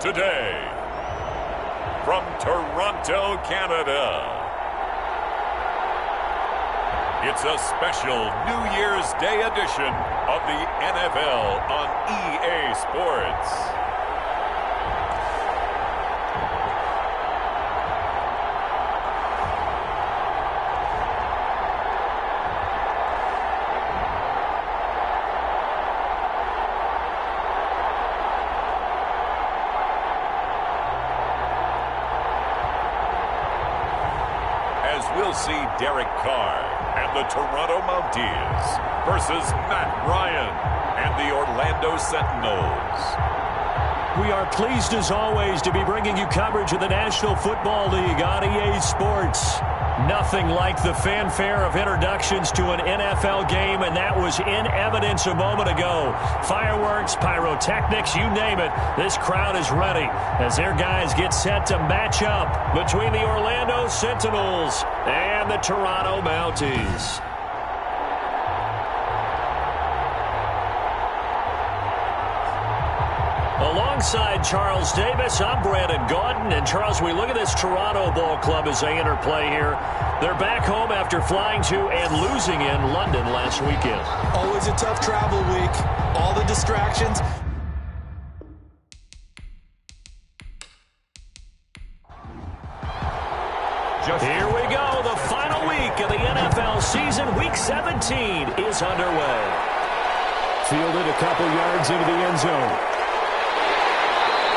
today, from Toronto, Canada, it's a special New Year's Day edition of the NFL on EA Sports. We'll see Derek Carr and the Toronto Mounties versus Matt Ryan and the Orlando Sentinels. We are pleased as always to be bringing you coverage of the National Football League on EA Sports. Nothing like the fanfare of introductions to an NFL game, and that was in evidence a moment ago. Fireworks, pyrotechnics, you name it. This crowd is ready as their guys get set to match up between the Orlando Sentinels and the Toronto Mounties. Alongside Charles Davis, I'm Brandon Gaudin. And Charles, we look at this Toronto ball club as they enter play here. They're back home after flying to and losing in London last weekend. Always a tough travel week. All the distractions. Here we go. The final week of the NFL season. Week 17 is underway. Fielded a couple yards into the end zone.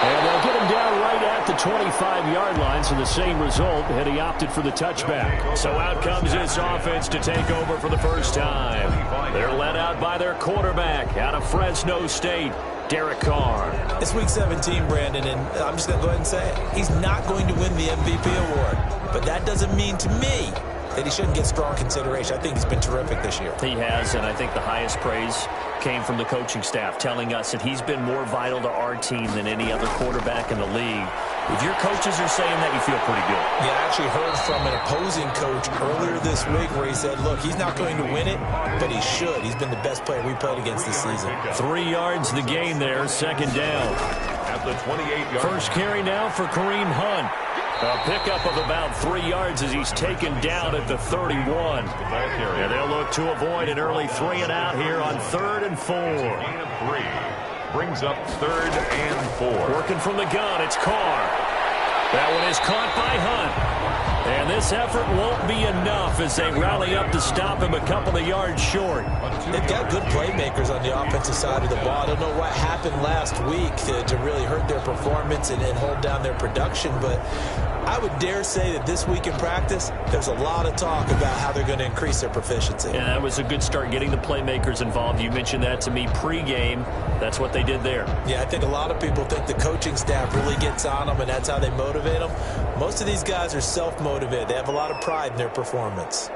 And they'll get him down right at the 25-yard line, so the same result had he opted for the touchback. So out comes this offense to take over for the first time. They're led out by their quarterback out of Fresno State, Derek Carr. It's Week 17, Brandon, and I'm just going to go ahead and say it. He's not going to win the MVP award, but that doesn't mean to me that he shouldn't get strong consideration. I think he's been terrific this year. He has, and I think the highest praise came from the coaching staff telling us that he's been more vital to our team than any other quarterback in the league. If your coaches are saying that, you feel pretty good. Yeah, I actually heard from an opposing coach earlier this week where he said, look, he's not going to win it, but he should. He's been the best player we played against this season. 3 yards the gain there, second down. At the 28-yard First carry now for Kareem Hunt. A pickup of about 3 yards as he's taken down at the 31. And they'll look to avoid an early 3 and out here on 3rd and 4. gain of 3. Brings up 3rd and 4. Working from the gun, it's Carr. That one is caught by Hunt. And this effort won't be enough as they rally up to stop him a couple of yards short. They've got good playmakers on the offensive side of the ball. I don't know what happened last week to really hurt their performance and hold down their production, but I would dare say that this week in practice, there's a lot of talk about how they're going to increase their proficiency. Yeah, that was a good start getting the playmakers involved. You mentioned that to me pregame. That's what they did there. Yeah, I think a lot of people think the coaching staff really gets on them, and that's how they motivate them. Most of these guys are self-motivated. They have a lot of pride in their performance.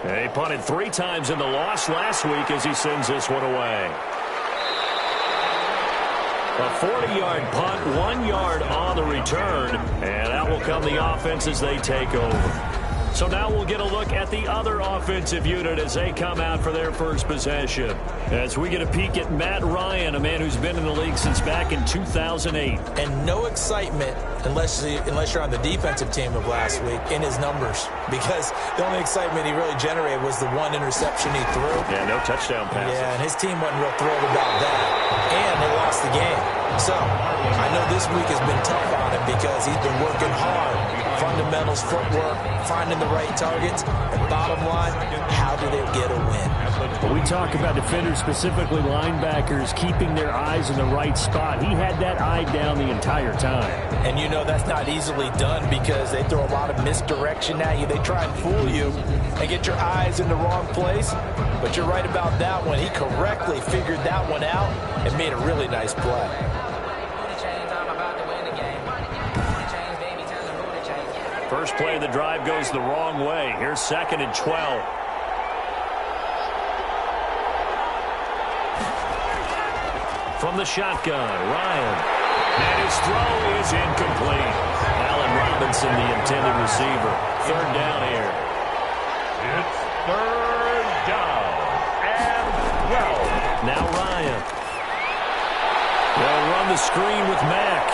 He punted 3 times in the loss last week as he sends this one away. A 40-yard punt, 1 yard on the return, and out will come the offense as they take over. So now we'll get a look at the other offensive unit as they come out for their first possession. As we get a peek at Matt Ryan, a man who's been in the league since back in 2008. And no excitement unless you're on the defensive team of last week in his numbers, because the only excitement he really generated was the 1 interception he threw. Yeah, no touchdown passes. Yeah, and his team wasn't real thrilled about that. And they lost the game. So I know this week has been tough on him because he's been working hard. Fundamentals, footwork, finding the right targets. And bottom line, how do they get a win? When we talk about defenders, specifically linebackers, keeping their eyes in the right spot, he had that eye down the entire time. And you know that's not easily done because they throw a lot of misdirection at you. They try and fool you and get your eyes in the wrong place. But you're right about that one. He correctly figured that one out and made a really nice play. First play of the drive goes the wrong way. Here's 2nd and 12. From the shotgun, Ryan. And his throw is incomplete. Allen Robinson, the intended receiver. 3rd down here. It's 3rd down and 12. Now Ryan. the screen with Mack.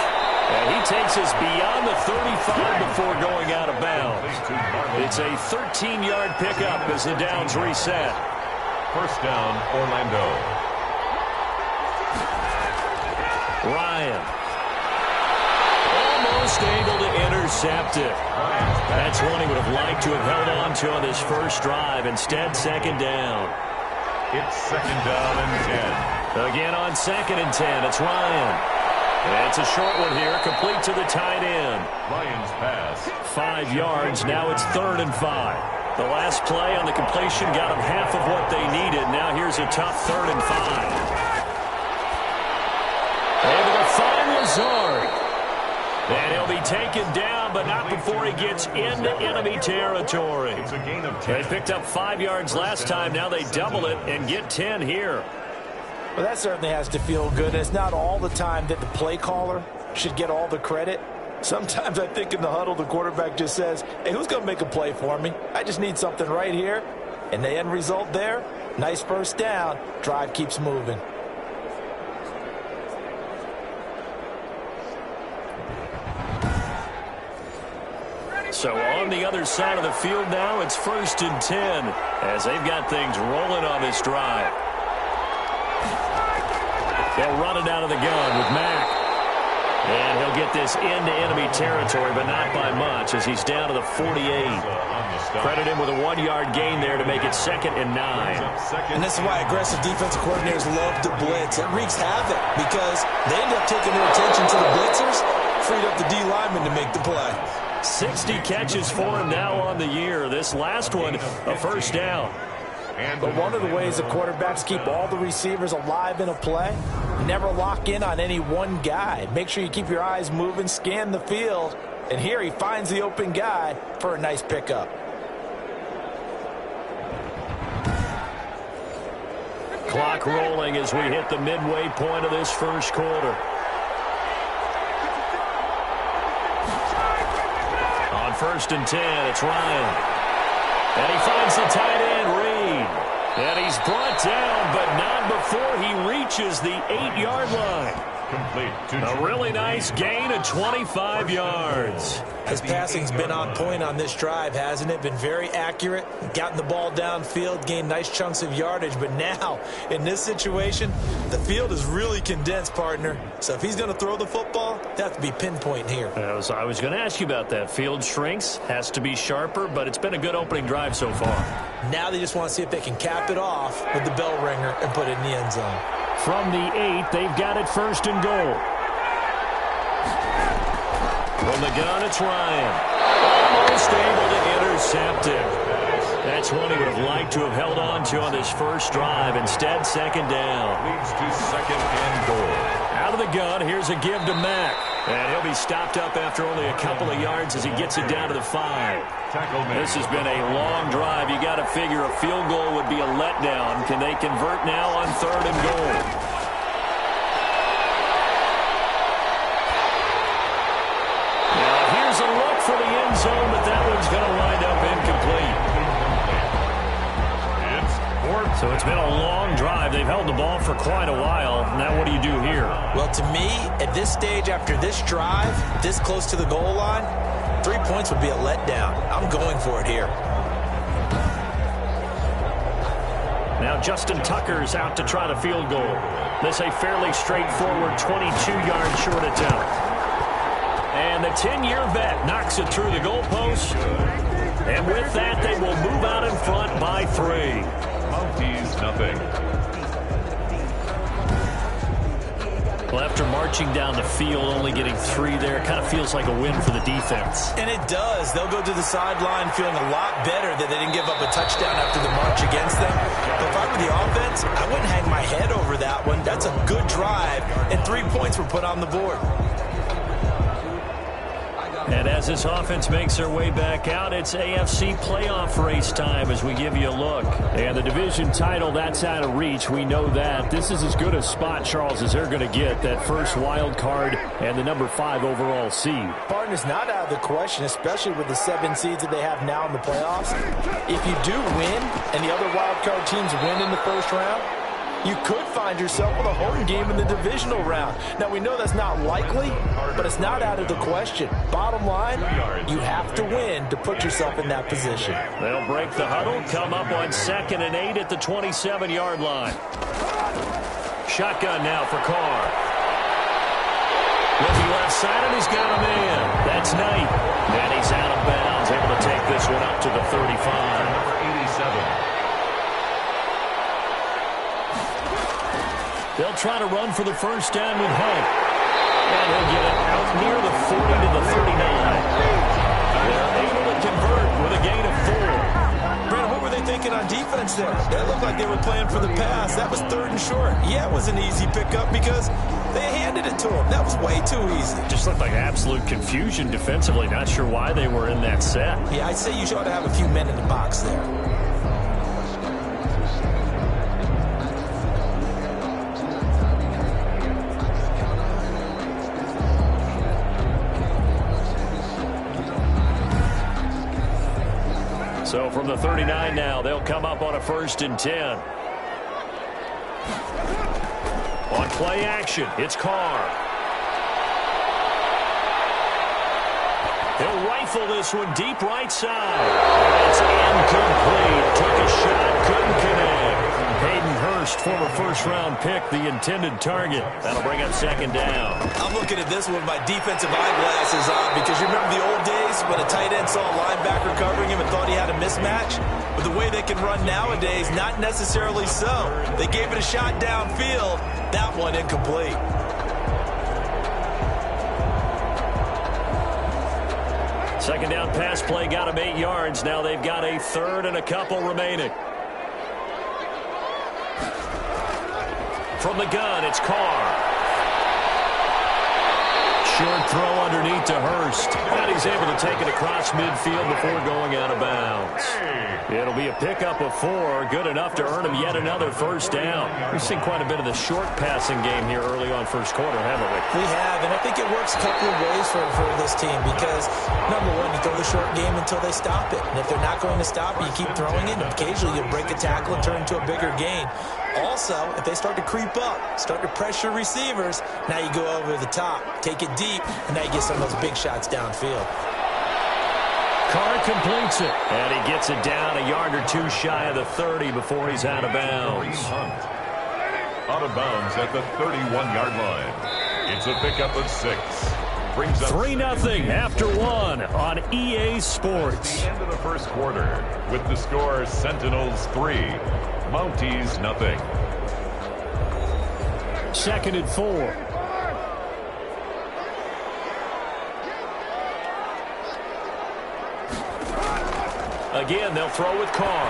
And he takes us beyond the 35 before going out of bounds. It's a 13-yard pickup as the downs reset. First down, Orlando. Ryan. Almost able to intercept it. That's one he would have liked to have held on to on this first drive. Instead, second down. It's second down and 10. Again on second and 10, it's Ryan. It's a short one here, complete to the tight end. Ryan's pass. 5 yards, now it's 3rd and 5. The last play on the completion got them half of what they needed. Now here's a tough 3rd and 5. Able to find Lazard. And he'll be taken down, but not before he gets into enemy territory. It's a gain of 10. They picked up 5 yards last time. Now they double it and get 10 here. Well, that certainly has to feel good. And it's not all the time that the play caller should get all the credit. Sometimes I think in the huddle, the quarterback just says, hey, who's going to make a play for me? I just need something right here. And the end result there, nice first down. Drive keeps moving. So on the other side of the field now, it's 1st and 10 as they've got things rolling on this drive. They'll run it out of the gun with Mack. And he'll get this into enemy territory, but not by much as he's down to the 48. Credit him with a 1-yard gain there to make it 2nd and 9. And this is why aggressive defensive coordinators love to blitz. It wreaks havoc because they end up taking their attention to the blitzers, freed up the D lineman to make the play. 60 catches for him now on the year. This last one, a first down. But one of the ways the quarterbacks keep all the receivers alive in a play, never lock in on any one guy. Make sure you keep your eyes moving, scan the field. And here he finds the open guy for a nice pickup. Clock rolling as we hit the midway point of this first quarter. On 1st and 10, it's Ryan. And he finds the tight end, Reed. And he's brought down, but not before he reaches the 8-yard line. Complete. A really nice gain of 25 yards. His passing's been on point on this drive, hasn't it? Been very accurate, gotten the ball downfield, gained nice chunks of yardage. But now, in this situation, the field is really condensed, partner. So if he's going to throw the football, they have to be pinpoint here. I was going to ask you about that. Field shrinks, has to be sharper, but it's been a good opening drive so far. Now they just want to see if they can cap it off with the bell ringer and put it in the end zone. From the 8, they've got it 1st and goal. From the gun, it's Ryan. Almost able to intercept it. That's one he would have liked to have held on to on this first drive. Instead, 2nd down. Leads to 2nd and goal. Out of the gun, here's a give to Mack. And he'll be stopped up after only a couple of yards as he gets it down to the 5. This has been a long drive. You got to figure a field goal would be a letdown. Can they convert now on 3rd and goal? A look for the end zone, but that one's going to wind up incomplete. So it's been a long drive. They've held the ball for quite a while. Now what do you do here? Well, to me, at this stage after this drive, this close to the goal line, 3 points would be a letdown. I'm going for it here. Now Justin Tucker's out to try the field goal. This a fairly straightforward 22-yard short attempt. And the 10-year vet knocks it through the goalpost. And with that, they will move out in front by 3. Mounties, nothing. Well, after marching down the field, only getting 3 there, it kind of feels like a win for the defense. And it does. They'll go to the sideline feeling a lot better that they didn't give up a touchdown after the march against them. But if I were the offense, I wouldn't hang my head over that one. That's a good drive, and 3 points were put on the board. And as this offense makes their way back out, it's AFC playoff race time as we give you a look. And the division title, that's out of reach. We know that. This is as good a spot, Charles, as they're going to get. That first wild card and the number 5 overall seed. Barton is not out of the question, especially with the 7 seeds that they have now in the playoffs. If you do win and the other wild card teams win in the first round, You could find yourself with a home game in the divisional round. Now, we know that's not likely, but it's not out of the question. Bottom line, you have to win to put yourself in that position. They'll break the huddle, come up on 2nd and 8 at the 27-yard line. Shotgun now for Carr. Looking left side, and he's got a man. That's Knight. And he's out of bounds, able to take this one up to the 35. Number 87. They'll try to run for the first down with Hunt. And he'll get it out near the 40 to the 39. They're able to convert with a gain of 4. Brandon, what were they thinking on defense there? They looked like they were playing for the pass. That was 3rd and short. Yeah, it was an easy pickup because they handed it to him. That was way too easy. Just looked like absolute confusion defensively. Not sure why they were in that set. Yeah, I'd say you ought to have a few men in the box there. So from the 39 now, they'll come up on a 1st and 10. On play action, it's Carr. He'll rifle this one deep right side. It's incomplete. Took a shot, couldn't connect. Hayden Hurst, former first-round pick, the intended target. That'll bring up 2nd down. I'm looking at this with my defensive eyeglasses on because you remember the old days when a tight end saw a linebacker covering him and thought he had a mismatch? But the way they can run nowadays, not necessarily so. They gave it a shot downfield. That one incomplete. Second down pass play got him 8 yards. Now they've got a 3rd and a couple remaining. From the gun, it's Carr. Short throw underneath to Hurst. And he's able to take it across midfield before going out of bounds. It'll be a pickup of 4. Good enough to earn him yet another first down. We've seen quite a bit of the short passing game here early on first quarter, haven't we? We have, and I think it works a couple of ways for this team because, number one, you throw the short game until they stop it. And if they're not going to stop it, you keep throwing it, and occasionally you'll break a tackle and turn into a bigger gain. Also, if they start to creep up, start to pressure receivers, now you go over the top, take it deep, and now you get some of those big shots downfield. Carr completes it, and he gets it down a yard or 2 shy of the 30 before he's out of bounds. Out of bounds at the 31-yard line. It's a pickup of 6. Brings up 3-0 after 1 on EA Sports. At the end of the first quarter with the score Sentinels 3, Mounties 0. 2nd and 4. Again, they'll throw with Carr.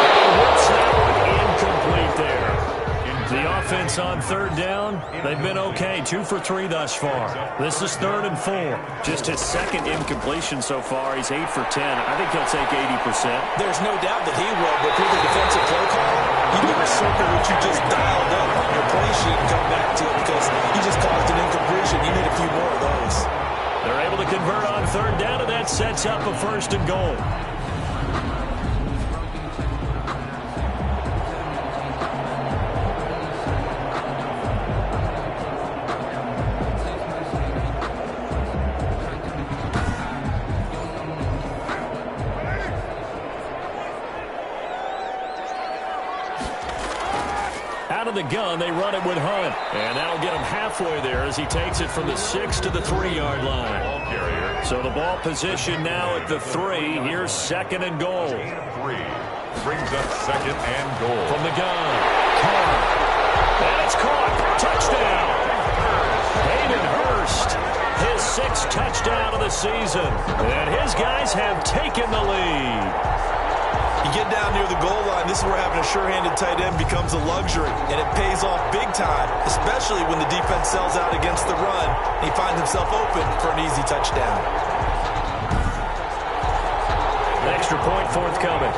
And whips that one incomplete there. The offense on 3rd down, they've been okay. 2 for 3 thus far. This is 3rd and 4. Just his 2nd incompletion so far. He's 8 for 10. I think he'll take 80%. There's no doubt that he will, but through the defensive play call, you better circle what you just dialed up on your play sheet and come back to it because you just caused an incompletion. You need a few more of those. They're able to convert on 3rd down, and that sets up a 1st and goal. Out of the gun, they run it with Hunt. And that'll get him halfway there as he takes it from the 6 to the 3-yard line. So the ball position now at the 3. Here's 2nd and goal. 3 brings up 2nd and goal. From the gun, Carr. And it's caught. Touchdown. Hayden Hurst, his 6th touchdown of the season. And his guys have taken the lead. You get down near the goal line, this is where having a sure-handed tight end becomes a luxury, and it pays off big time, especially when the defense sells out against the run, and he finds himself open for an easy touchdown. An extra point forthcoming.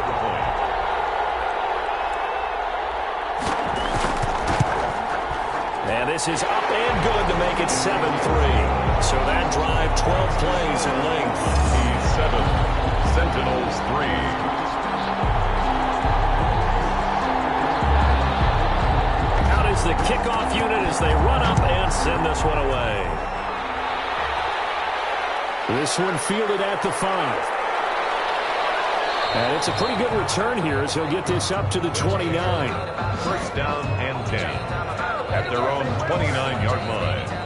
And this is up and good to make it 7-3. So that drive, 12 plays in length. 7, Sentinels 3. kickoff unit as they run up and send this one away. This one fielded at the 5. And it's a pretty good return here as he'll get this up to the 29. First down and 10 at their own 29-yard line.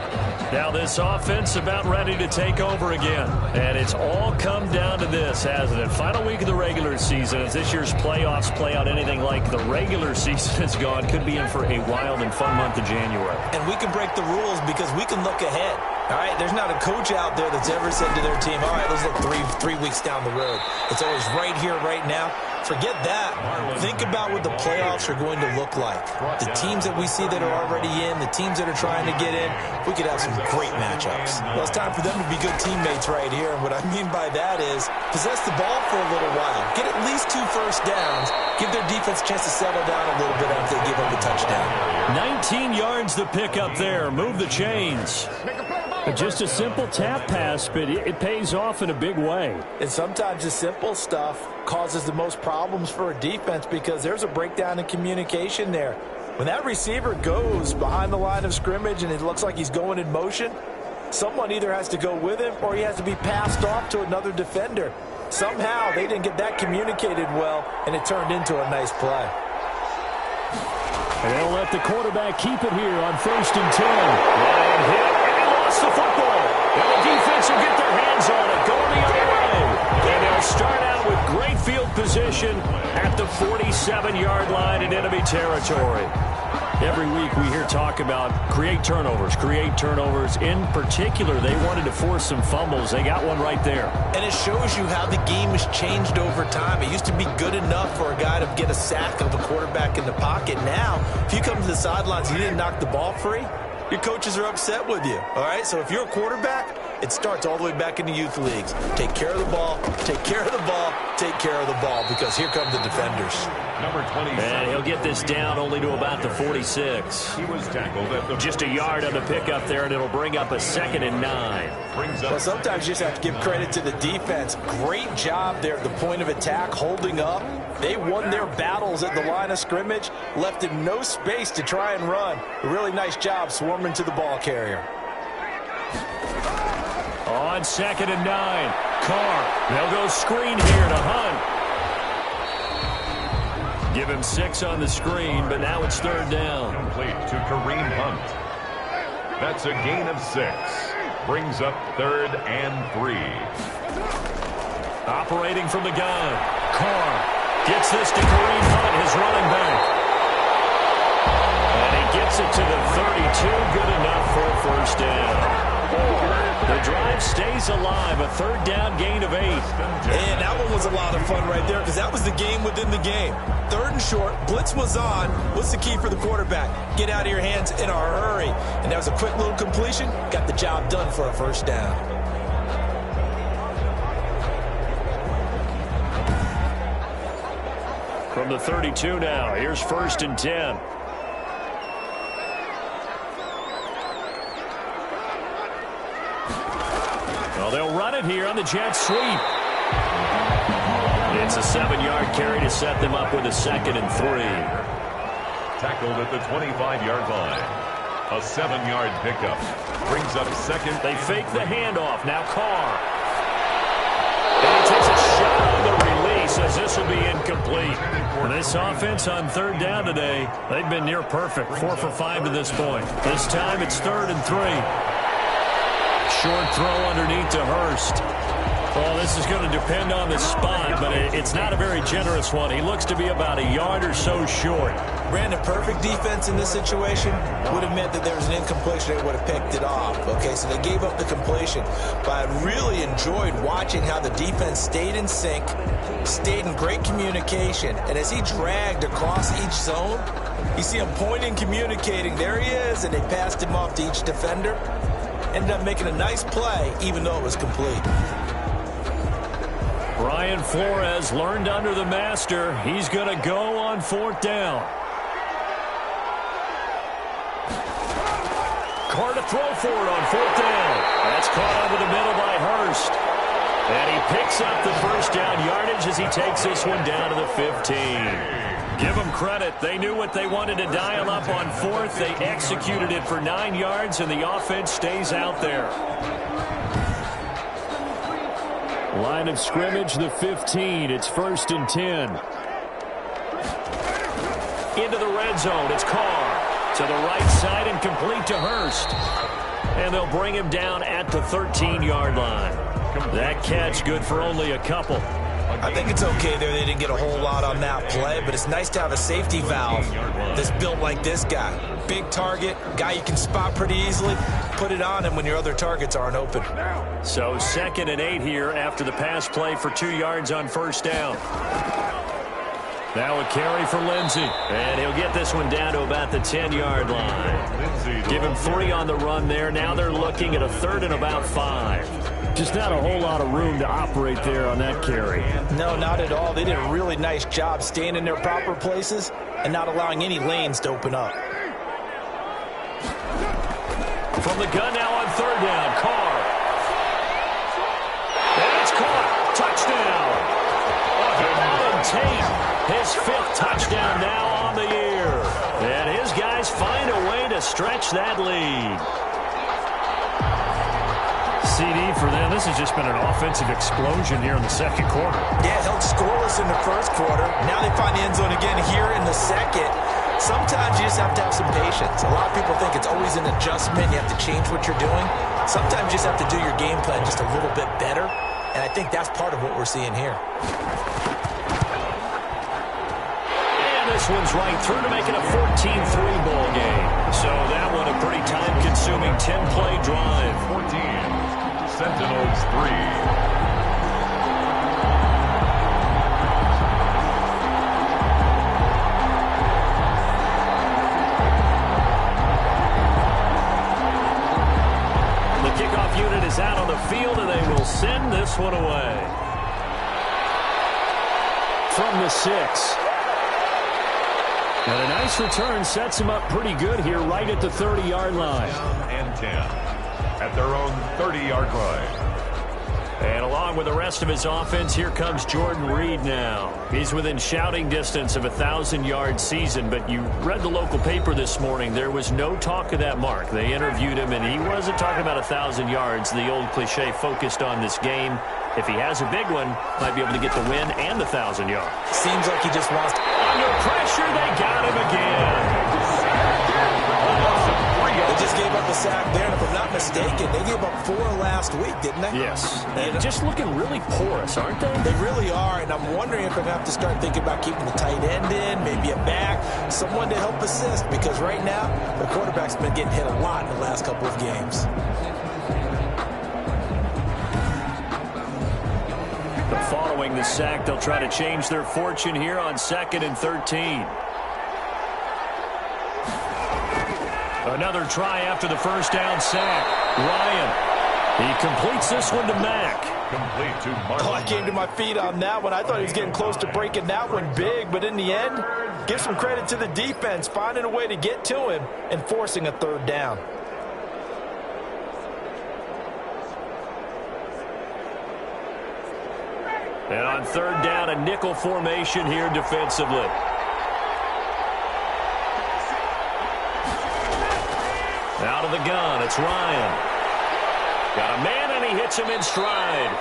Now this offense about ready to take over again. And it's all come down to this, hasn't it? Final week of the regular season. As this year's playoffs play out anything like the regular season is gone, could be in for a wild and fun month of January. And we can break the rules because we can look ahead. All right, there's not a coach out there that's ever said to their team, all right, let's look three weeks down the road. It's always right here, right now. Forget that. Think about what the playoffs are going to look like. The teams that we see that are already in, the teams that are trying to get in, we could have some great matchups. Well, it's time for them to be good teammates right here. And what I mean by that is possess the ball for a little while. Get at least 2 first downs. Give their defense a chance to settle down a little bit after they give up a touchdown. 19 yards to pick up there. Move the chains. Just a simple tap pass, but it pays off in a big way. And sometimes the simple stuff causes the most problems for a defense because there's a breakdown in communication there. When that receiver goes behind the line of scrimmage and it looks like he's going in motion, someone either has to go with him or he has to be passed off to another defender. Somehow they didn't get that communicated well, and it turned into a nice play. And they'll let the quarterback keep it here on 1st and 10. Ryan hit, and he lost the football. And the defense will get their hands on it, going the other way. And they'll start out with great field position at the 47-yard line in enemy territory. Every week we hear talk about create turnovers. In particular, they wanted to force some fumbles. They got one right there. And it shows you how the game has changed over time. It used to be good enough for a guy to get a sack of a quarterback in the pocket. Now, if you come to the sidelines and you didn't knock the ball free, your coaches are upset with you. All right? So if you're a quarterback, it starts all the way back in the youth leagues. Take care of the ball, take care of the ball, take care of the ball, because here come the defenders. Number 27. And he'll get this down only to about the 46. He was tackled at the just a yard on the pickup there, and it'll bring up a 2nd and 9. Well, sometimes you just have to give credit to the defense. Great job there at the point of attack, holding up. They won their battles at the line of scrimmage, left him no space to try and run. A really nice job swarming to the ball carrier. On 2nd and 9, Carr. They'll go screen here to Hunt. Give him 6 on the screen, but now it's 3rd down. Complete to Kareem Hunt. That's a gain of 6. Brings up 3rd and 3. Operating from the gun. Carr gets this to Kareem Hunt, his running back. And he gets it to the 32. Good enough for a 1st down. The drive stays alive, a 3rd down gain of 8. And that one was a lot of fun right there because that was the game within the game. 3rd and short, blitz was on. What's the key for the quarterback? Get out of your hands in a hurry. And that was a quick little completion. Got the job done for a 1st down. From the 32 now, here's 1st and 10. Well, they'll run it here on the jet sweep. It's a 7-yard carry to set them up with a 2nd and 3. Tackled at the 25-yard line. A 7-yard pickup. Brings up 2nd. They fake the handoff. Now Carr. And he takes a shot on the release as this will be incomplete. And this offense on 3rd down today, they've been near perfect. 4 for 5 to this point. This time it's 3rd and 3. Short throw underneath to Hurst. Well, this is going to depend on the spot, but it's not a very generous one. He looks to be about a yard or so short. Brandon, perfect defense in this situation would have meant that there was an incompletion. They would have picked it off. Okay, so they gave up the completion. But I really enjoyed watching how the defense stayed in sync, stayed in great communication. And as he dragged across each zone, you see him pointing, communicating. There he is, and they passed him off to each defender. Ended up making a nice play, even though it was complete. Brian Flores learned under the master. He's going to go on 4th down. Carr to throw for it on 4th down. That's caught over the middle by Hurst. And he picks up the first down yardage as he takes this one down to the 15. Give them credit. They knew what they wanted to dial up on fourth. They executed it for 9 yards, and the offense stays out there. Line of scrimmage, the 15. It's 1st and 10. Into the red zone. It's Carr to the right side and complete to Hurst. And they'll bring him down at the 13-yard line. That catch good for only a couple. I think it's okay there. They didn't get a whole lot on that play, but it's nice to have a safety valve that's built like this guy. Big target, guy you can spot pretty easily. Put it on him when your other targets aren't open. So 2nd and 8 here after the pass play for 2 yards on first down. Now a carry for Lindsey. And he'll get this one down to about the 10-yard line. Give him 3 on the run there. Now they're looking at a 3rd and about 5. Just not a whole lot of room to operate there on that carry. No, not at all. They did a really nice job staying in their proper places and not allowing any lanes to open up. From the gun now on 3rd down, Carr. And it's caught. Touchdown. Auden Tate. His 5th touchdown now on the year. And his guys find a way to stretch that lead. CD for them. This has just been an offensive explosion here in the 2nd quarter. Yeah, held scoreless in the 1st quarter. Now they find the end zone again here in the 2nd. Sometimes you just have to have some patience. A lot of people think it's always an adjustment. You have to change what you're doing. Sometimes you just have to do your game plan just a little bit better. And I think that's part of what we're seeing here. This one's right through to make it a 14-3 ball game. So that one a pretty time-consuming 10-play drive. 14, Sentinels 3. The kickoff unit is out on the field, and they will send this one away. From the 6. And a nice return sets him up pretty good here right at the 30-yard line. And 10 at their own 30-yard line. And along with the rest of his offense, here comes Jordan Reed now. He's within shouting distance of a 1,000-yard season, but you read the local paper this morning. There was no talk of that mark. They interviewed him, and he wasn't talking about 1,000 yards. The old cliche focused on this game. If he has a big one, might be able to get the win and the 1,000 yards. Seems like he just wants to... Under pressure, they got him again. They just gave up a sack there, and if I'm not mistaken, they gave up 4 last week, didn't they? Yes. And just looking really porous, aren't they? They really are, and I'm wondering if I'm going to have to start thinking about keeping the tight end in, maybe a back, someone to help assist, because right now, the quarterback's been getting hit a lot in the last couple of games. Following the sack, they'll try to change their fortune here on 2nd and 13. Another try after the first down sack. Ryan. He completes this one to Mack. Complete to Marlon. Oh, I came to my feet on that one. I thought he was getting close to breaking that one big, but in the end, give some credit to the defense, finding a way to get to him and forcing a 3rd down. And on 3rd down, a nickel formation here defensively. Out of the gun, it's Ryan. Got a man, and he hits him in stride.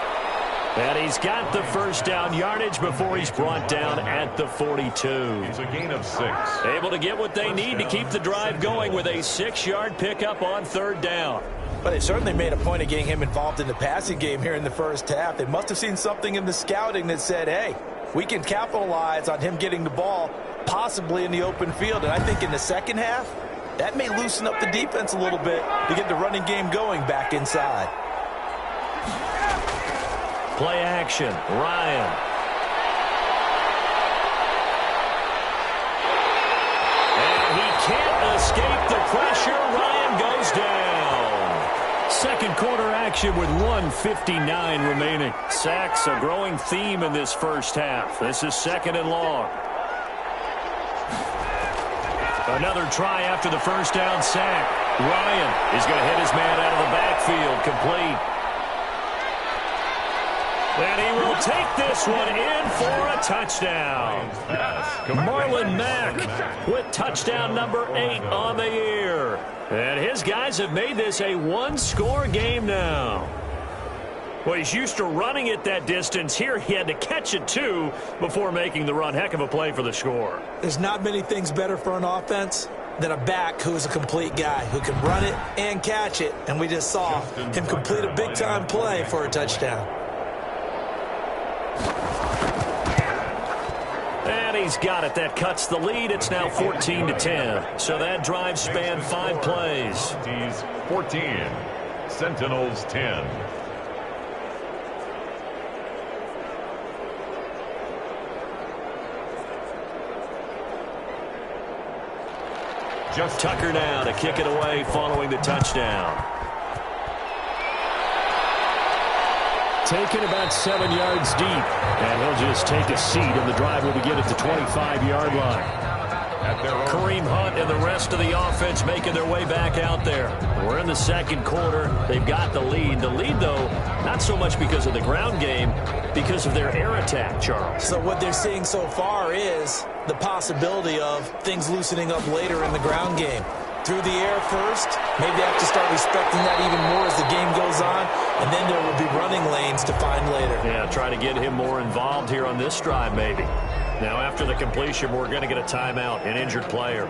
And he's got the first down yardage before he's brought down at the 42. It's a gain of 6. Able to get what they need to keep the drive going with a 6-yard pickup on 3rd down. But they certainly made a point of getting him involved in the passing game here in the first half. They must have seen something in the scouting that said, hey, we can capitalize on him getting the ball possibly in the open field. And I think in the second half, that may loosen up the defense a little bit to get the running game going back inside. Play action, Ryan. And he can't escape the pressure. Ryan goes down. Second quarter action with 1:59 remaining. Sacks a growing theme in this first half. This is 2nd and long. Another try after the first down sack. Ryan is going to hit his man out of the backfield, complete. And he will take this one in for a touchdown. Marlon Mack with touchdown number 8 on the year. And his guys have made this a one-score game now. Well, he's used to running it that distance. Here he had to catch it, too, before making the run. Heck of a play for the score. There's not many things better for an offense than a back who is a complete guy who can run it and catch it. And we just saw him complete a big-time play for a touchdown. And he's got it. That cuts the lead. It's now 14-10. So that drive spanned 5 plays. Mounties 14, Sentinels 10. Tucker now to kick it away following the touchdown. Taken about 7 yards deep. And he'll just take a seat, and the drive will begin at the 25-yard line. Kareem Hunt and the rest of the offense making their way back out there. We're in the second quarter. They've got the lead. The lead, though, not so much because of the ground game, because of their air attack, Charles. So what they're seeing so far is the possibility of things loosening up later in the ground game. Through the air first, maybe they have to start respecting that even more as the game goes on, and then there will be running lanes to find later. Yeah, try to get him more involved here on this drive, maybe. Now, after the completion, we're going to get a timeout, an injured player.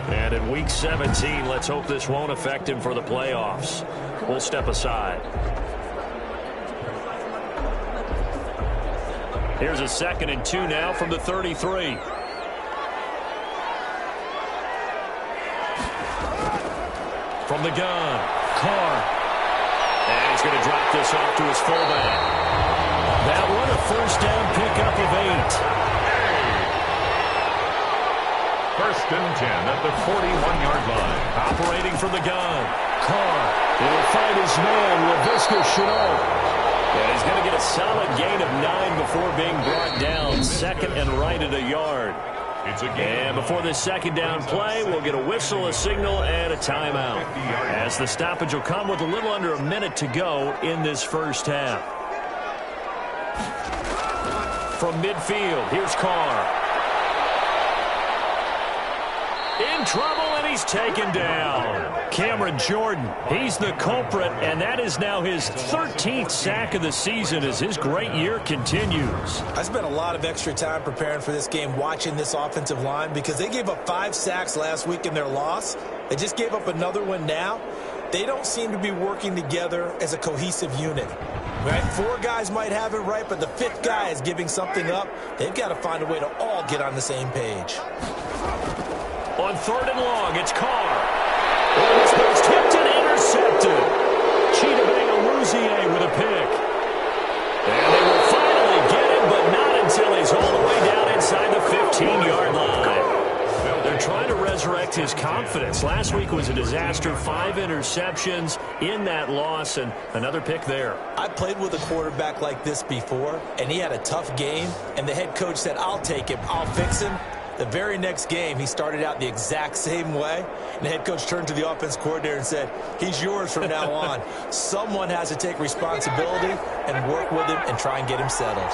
And in Week 17, let's hope this won't affect him for the playoffs. We'll step aside. Here's a 2nd and 2 now from the 33. From the gun, Carr. And he's going to drop this off to his fullback. That one, a first down pickup of 8. First and 10 at the 41-yard line. Operating from the gun, Carr. He'll find his man, LaVisca Chenault. And he's going to get a solid gain of 9 before being brought down. 2nd and right at a yard. And before this second down play, we'll get a whistle, a signal, and a timeout. As the stoppage will come with a little under a minute to go in this first half. From midfield, here's Carr. In trouble, and he's taken down. Cameron Jordan, he's the culprit, and that is now his 13th sack of the season as his great year continues. I spent a lot of extra time preparing for this game, watching this offensive line, because they gave up 5 sacks last week in their loss. They just gave up another one now. They don't seem to be working together as a cohesive unit. Right? 4 guys might have it right, but the 5th guy is giving something up. They've got to find a way to all get on the same page. On 3rd and long, it's Carr. And this one's tipped and intercepted. Cheetah Bang with a pick. And they will finally get him, but not until he's all the way down inside the 15-yard line. They're trying to resurrect his confidence. Last week was a disaster. 5 interceptions in that loss, and another pick there. I played with a quarterback like this before, and he had a tough game, and the head coach said, I'll take him, I'll fix him. The very next game, he started out the exact same way, and the head coach turned to the offense coordinator and said, he's yours from now on. Someone has to take responsibility and work with him and try and get him settled.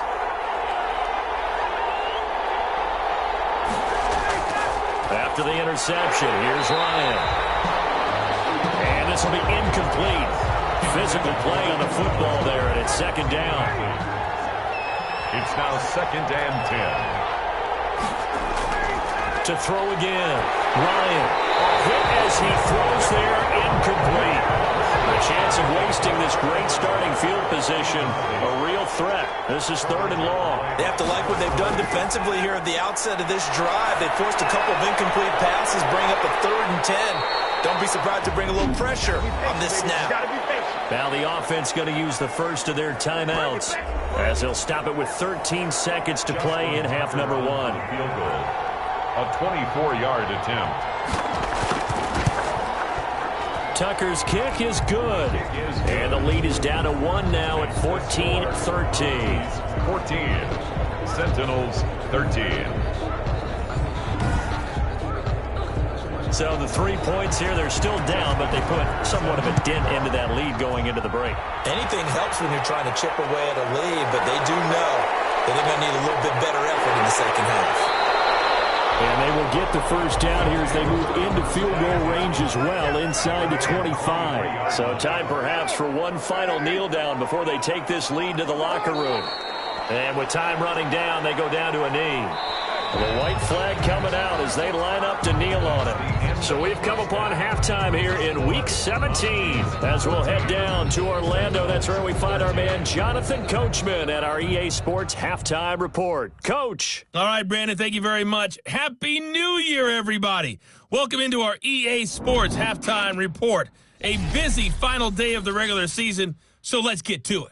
After the interception, here's Ryan. And this will be incomplete. Physical play on the football there, and it's 2nd down. It's now 2nd and 10. To throw again. Ryan. Hit as he throws there, incomplete. A chance of wasting this great starting field position. A real threat. This is 3rd and long. They have to like what they've done defensively here at the outset of this drive. They forced a couple of incomplete passes, bring up a 3rd and 10. Don't be surprised to bring a little pressure on this snap. Now the offense going to use the first of their timeouts as they'll stop it with 13 seconds to play in half number 1. Field goal. A 24-yard attempt. Tucker's kick is good. And the lead is down to 1 now at 14-13. 14. Sentinels 13. So the 3 points here, they're still down, but they put somewhat of a dent into that lead going into the break. Anything helps when you're trying to chip away at a lead, but they do know that they're going to need a little bit better effort in the second half. And they will get the first down here as they move into field goal range as well, inside the 25. So time perhaps for one final kneel down before they take this lead to the locker room. And with time running down, they go down to a knee. The white flag coming out as they line up to kneel on it. So we've come upon halftime here in Week 17. As we'll head down to Orlando, that's where we find our man Jonathan Coachman at our EA Sports Halftime Report. Coach. All right, Brandon, thank you very much. Happy New Year, everybody. Welcome into our EA Sports Halftime Report. A busy final day of the regular season, so let's get to it.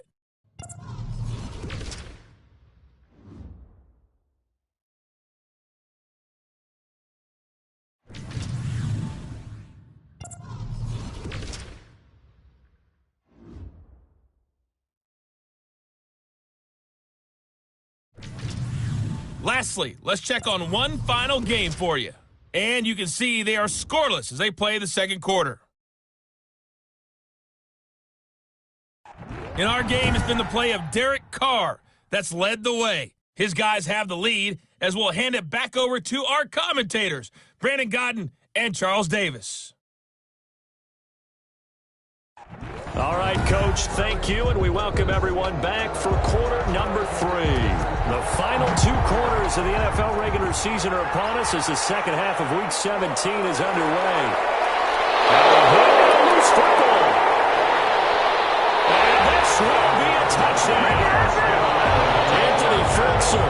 Lastly, let's check on one final game for you. And you can see they are scoreless as they play the second quarter. In our game, it's been the play of Derek Carr that's led the way. His guys have the lead as we'll hand it back over to our commentators, Brandon Godden and Charles Davis. All right, Coach, thank you, and we welcome everyone back for quarter number 3. The final 2 quarters of the NFL regular season are upon us as the second half of Week 17 is underway. And this will be a touchdown. Anthony Ferguson,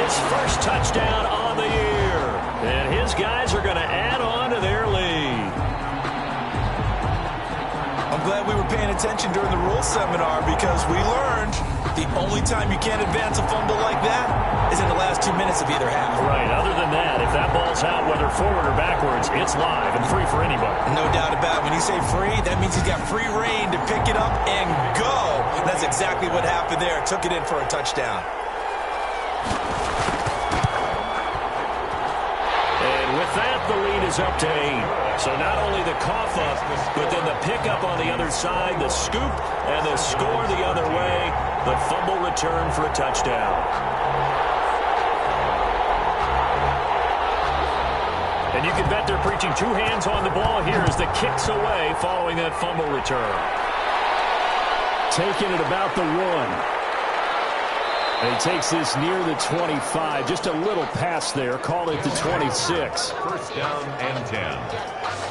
his first touchdown on the year. And his guys are going to add on to their lead. I'm glad we were paying attention during the rules seminar because we learned the only time you can't advance a fumble like that is in the last 2 minutes of either half. Right. Other than that, if that ball's out, whether forward or backwards, it's live and free for anybody. No doubt about it. When you say free, that means he's got free reign to pick it up and go. And that's exactly what happened there. Took it in for a touchdown. And with that, the lead is up to 8. So not only the cough up, but then the pickup on the other side, the scoop, and the score the other way, the fumble return for a touchdown. And you can bet they're preaching 2 hands on the ball here as the kick's away following that fumble return. Taking it about the 1. And he takes this near the 25. Just a little pass there. Call it the 26. First down and 10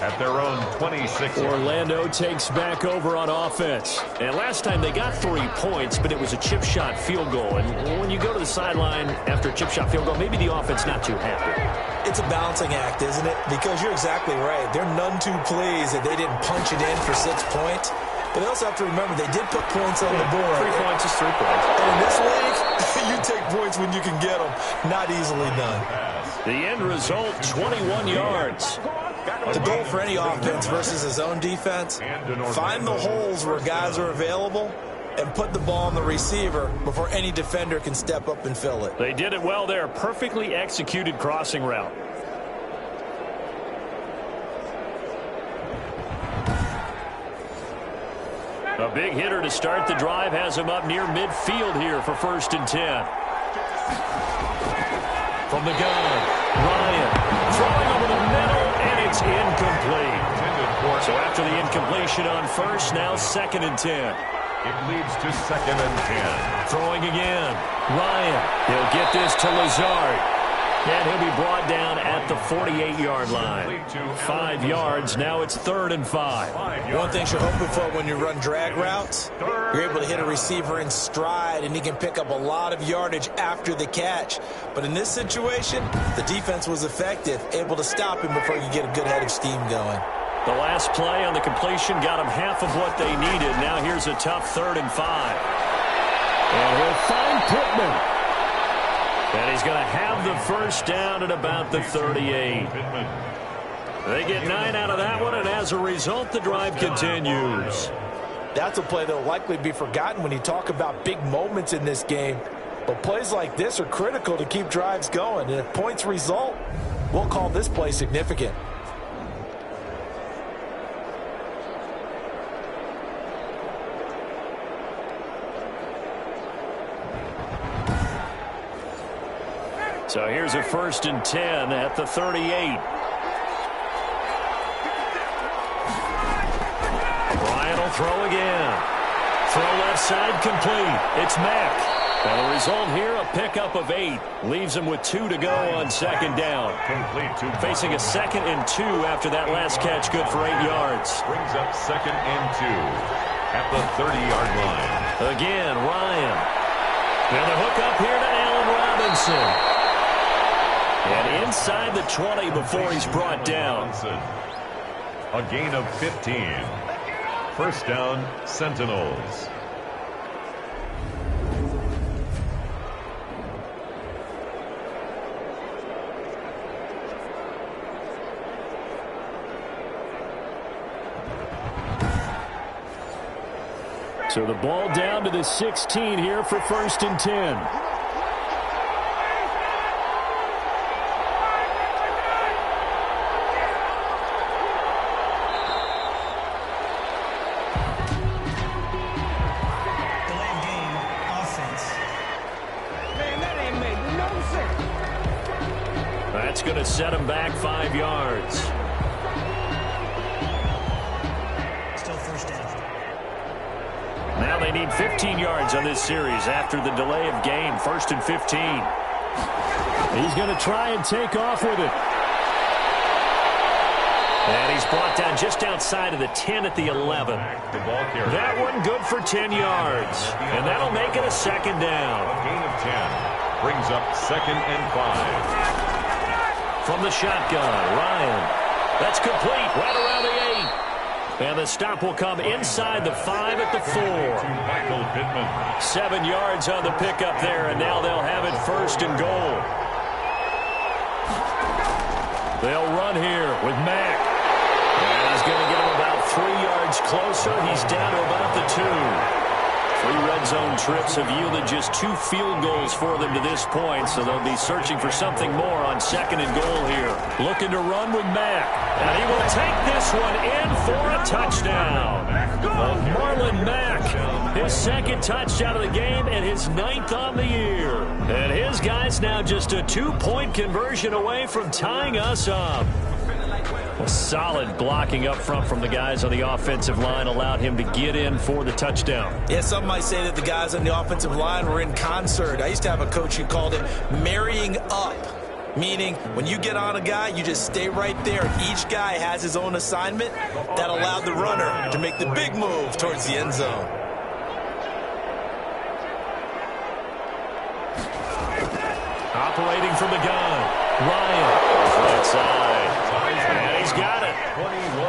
at their own 26. Orlando takes back over on offense. And last time they got 3 points, but it was a chip shot field goal. And when you go to the sideline after a chip shot field goal, maybe the offense not too happy. It's a balancing act, isn't it? Because you're exactly right. They're none too pleased that they didn't punch it in for 6 points. But they also have to remember they did put points on the board. 3 points is 3 points. And in this league, you take points when you can get them. Not easily done. The end result, 21 yards. The goal for any offense versus his own defense, find the holes where guys are available and put the ball on the receiver before any defender can step up and fill it. They did it well there. Perfectly executed crossing route. A big hitter to start the drive has him up near midfield here for 1st and 10. From the gun, Ryan throwing over the middle, and it's incomplete. So after the incompletion on first, now 2nd and 10. It leads to 2nd and 10. Throwing again, Ryan. He'll get this to Lazard. And he'll be brought down at the 48-yard line. 5 yards. Now it's 3rd and 5. One thing you're hoping for when you run drag routes, you're able to hit a receiver in stride, and he can pick up a lot of yardage after the catch. But in this situation, the defense was effective, able to stop him before you get a good head of steam going. The last play on the completion got them half of what they needed. Now here's a tough 3rd and 5. And he'll find Pittman. And he's going to have the first down at about the 38. They get 9 out of that one, and as a result, the drive continues. That's a play that will likely be forgotten when you talk about big moments in this game. But plays like this are critical to keep drives going. And if points result, we'll call this play significant. So here's a 1st and 10 at the 38. Ryan will throw again. Throw left side complete. It's Mack. And the result here, a pickup of 8. Leaves him with 2 to go on 2nd down. Facing a 2nd and 2 after that last catch, good for 8 yards. Brings up 2nd and 2 at the 30-yard line. Again, Ryan. And the hook up here to Allen Robinson. And inside the 20 before he's brought down. A gain of 15. 1st down, Sentinels. So the ball down to the 16 here for 1st and 10. Delayed game, offense. Man, that ain't made no sense. That's going to set him back 5 yards. Still 1st down. Now they need 15 yards on this series after the delay of game. 1st and 15. He's going to try and take off with it. And he's brought down just outside of the 10 at the 11. That one good for 10 yards. And that'll make it a 2nd down. A gain of 10. Brings up 2nd and 5. From the shotgun, Ryan. That's complete right around the 8. And the stop will come inside the 5 at the 4. 7 yards on the pickup there, and now they'll have it 1st and goal. They'll run here with Mack. And he's going to get him about 3 yards closer. He's down to about the 2. 3 red zone trips have yielded just 2 field goals for them to this point, so they'll be searching for something more on 2nd and goal here. Looking to run with Mack. And he will take this one in for a touchdown. Marlon Mack, his 2nd touchdown of the game and his 9th on the year. And his guy's now just a 2-point conversion away from tying us up. A solid blocking up front from the guys on the offensive line allowed him to get in for the touchdown. Yeah, some might say that the guys on the offensive line were in concert. I used to have a coach who called it marrying up, meaning when you get on a guy, you just stay right there. Each guy has his own assignment that allowed the runner to make the big move towards the end zone. Operating from the gun, Ryan, right side. And he's got it.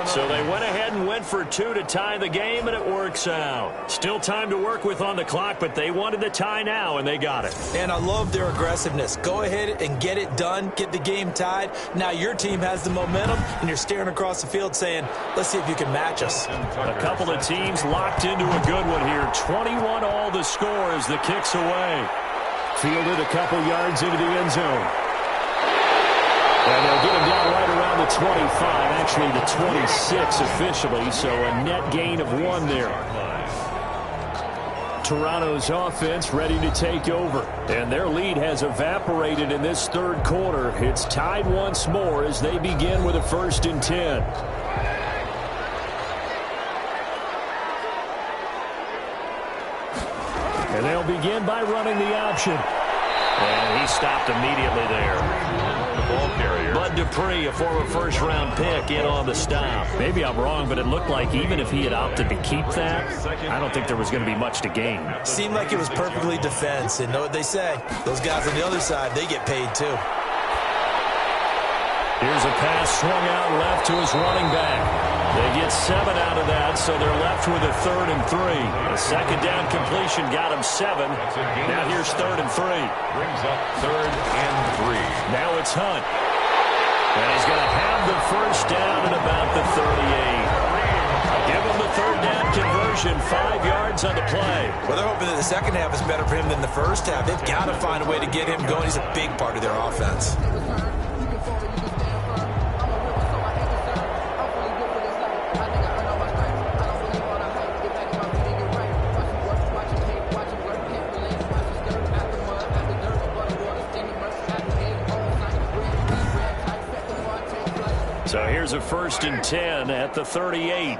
So they went ahead and went for 2 to tie the game, and it works out. Still time to work with on the clock, but they wanted the tie now, and they got it. And I love their aggressiveness. Go ahead and get it done. Get the game tied. Now your team has the momentum, and you're staring across the field saying, let's see if you can match us. A couple of teams locked into a good one here. 21 all the score as the kick's away. Fielded a couple yards into the end zone. And they'll get him down right around the 25, actually the 26 officially, so a net gain of 1 there. Toronto's offense ready to take over, and their lead has evaporated in this 3rd quarter. It's tied once more as they begin with a 1st and 10. And they'll begin by running the option. And he stopped immediately there. The ball carrier. Bud Dupree, a former first-round pick, in on the stop. Maybe I'm wrong, but it looked like even if he had opted to keep that, I don't think there was going to be much to gain. Seemed like it was perfectly defense, and know what they say. Those guys on the other side, they get paid too. Here's a pass swung out left to his running back. They get 7 out of that, so they're left with a 3rd and 3. A 2nd down completion got him 7. Now here's 3rd and 3. Brings up 3rd and 3. Now it's Hunt. And he's going to have the 1st down at about the 38. Give him the 3rd down conversion, 5 yards on the play. Well, they're hoping that the second half is better for him than the first half. They've got to find a way to get him going. He's a big part of their offense. Here's a 1st and 10 at the 38.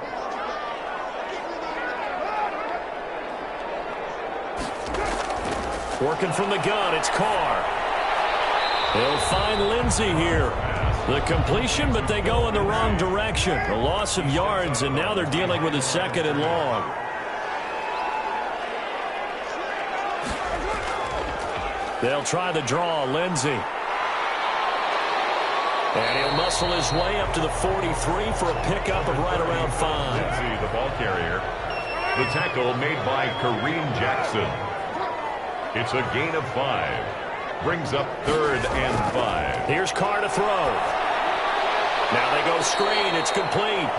Working from the gun, it's Carr. They'll find Lindsey here. The completion, but they go in the wrong direction. A loss of yards, and now they're dealing with a 2nd and long. They'll try the draw, Lindsey. And he'll muscle his way up to the 43 for a pickup of right around 5. Lindsey, the ball carrier. The tackle made by Kareem Jackson. It's a gain of 5. Brings up 3rd and 5. Here's Carr to throw. Now they go screen. It's complete.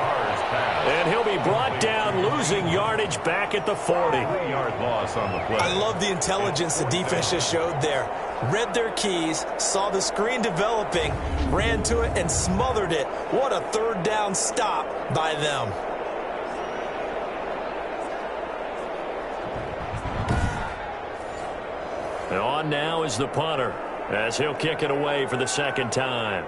And he'll be brought down, losing yardage back at the 40. 3-yard loss on the play. I love the intelligence the defense just showed there. Read their keys, saw the screen developing, ran to it, and smothered it. What a 3rd down stop by them. And on now is the punter, as he'll kick it away for the 2nd time.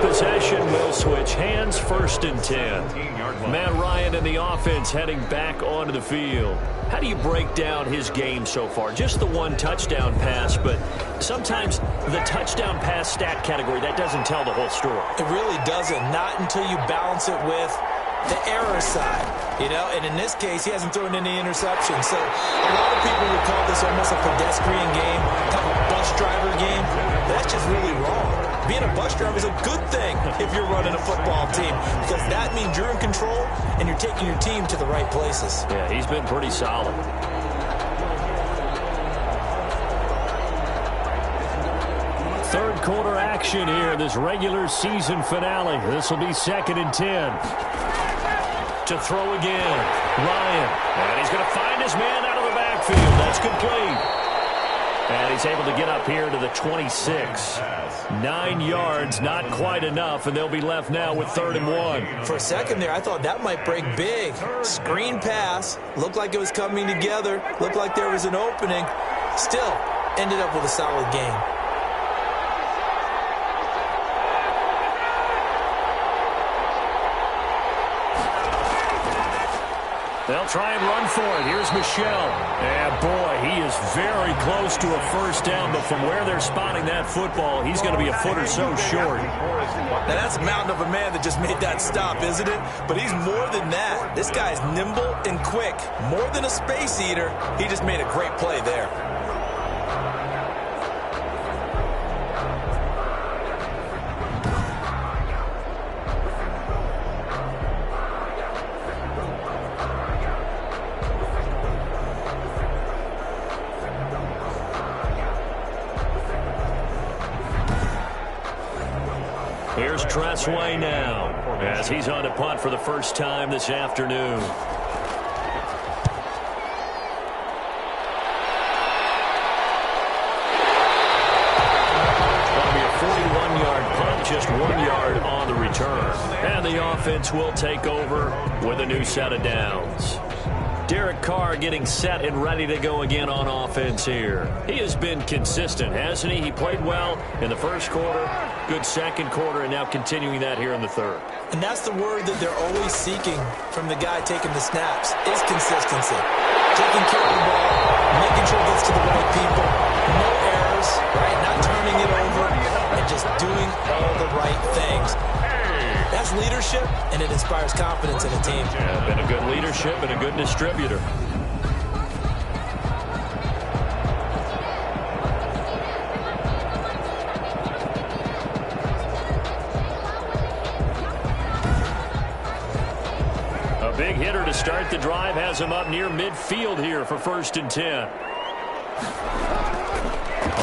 Possession will switch hands, 1st and 10. Matt Ryan and the offense heading back onto the field. How do you break down his game so far? Just the 1 touchdown pass, but sometimes the touchdown pass stat category, that doesn't tell the whole story. It really doesn't. Not until you balance it with the error side. You know, and in this case, he hasn't thrown any interceptions. So a lot of people would call this almost a pedestrian game, kind of a bus driver game. That's just really wrong. Being a bus driver is a good thing if you're running a football team, because that means you're in control and you're taking your team to the right places. Yeah, he's been pretty solid. Third quarter action here, this regular season finale. This will be 2nd and 10. To throw again, Ryan. And he's going to find his man out of the backfield. That's complete. And he's able to get up here to the 26. 9 yards, not quite enough, and they'll be left now with 3rd and 1. For a second there, I thought that might break big. Screen pass. Looked like it was coming together. Looked like there was an opening. Still, ended up with a solid game. They'll try and run for it. Here's Michelle. And boy, he is very close to a 1st down, but from where they're spotting that football, he's going to be a foot or so short. Now that's a mountain of a man that just made that stop, isn't it? But he's more than that. This guy's nimble and quick. More than a space eater, he just made a great play there. Here's Tressway now, as he's on to punt for the 1st time this afternoon. That'll be a 41-yard punt, just 1 yard on the return. And the offense will take over with a new set of downs. Derek Carr getting set and ready to go again on offense here. He has been consistent, hasn't he? He played well in the 1st quarter, good 2nd quarter, and now continuing that here in the 3rd. And that's the word that they're always seeking from the guy taking the snaps, is consistency. Taking care of the ball, making sure it gets to the right people, no errors, right? Not turning it over, and just doing all the right things. That's leadership, and it inspires confidence in a team. Yeah, been a good leadership and a good distributor. A big hitter to start the drive has him up near midfield here for 1st and 10.